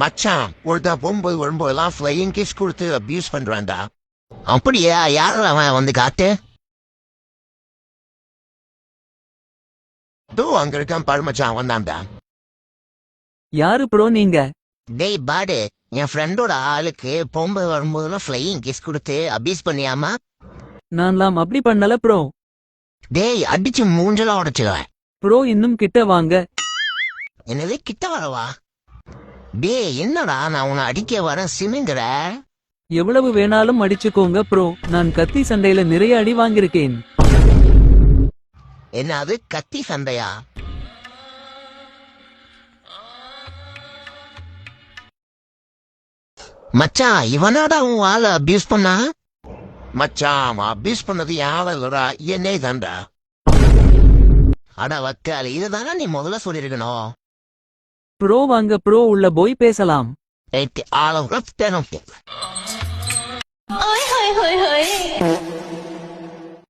மச்சான் ஒருத்தன் போகும்போது வரும்போதெல்லாம் ஃப்ளையிங் கிஸ் கொடுத்து அபியூஸ் பண்றான்டா. அப்படியா? யாரு அவன் வந்து காட்டு. தோ அங்க இருக்கான் பாரு மச்சான், வந்தான்டா. யாரு ப்ரோ நீங்க? டேய் பாடு, என் ஃப்ரெண்டோட ஆளுக்கு போகும்போது வரும்போதெல்லாம் ஃப்ளையிங் கிஸ் கொடுத்து அபியூஸ் பண்ணியாமா? நான்லாம் அப்படி பண்ணல ப்ரோ. டேய் அடிச்சு மூஞ்சலாம் உடைச்சுவேன். ப்ரோ இன்னும் கிட்ட வாங்க. என்னதே கிட்ட வரவா? டேய் என்னடா நான் உன்னை அடிக்க வரேன் சிமிங்கிற. எவ்வளவு வேணாலும் அடிச்சுக்கோங்க ப்ரோ, நான் கத்தி சண்டையில நிறைய அடி வாங்கியிருக்கேன். என்ன அது கத்தி சண்டையா? மச்சான் இவனாடா உன் ஆளை அபியூஸ் பண்ணா? மச்சான் அவன் அபியூஸ் பண்ணது யாரும் இல்லடா, என்னே தான்டா. அட வக்கால, இதுதானே நீ முதல்ல சொல்லிருக்கணும். ப்ரோ வாங்க ப்ரோ, உள்ள போய் பேசலாம். ஆளும் Ôi hơi hơi hơi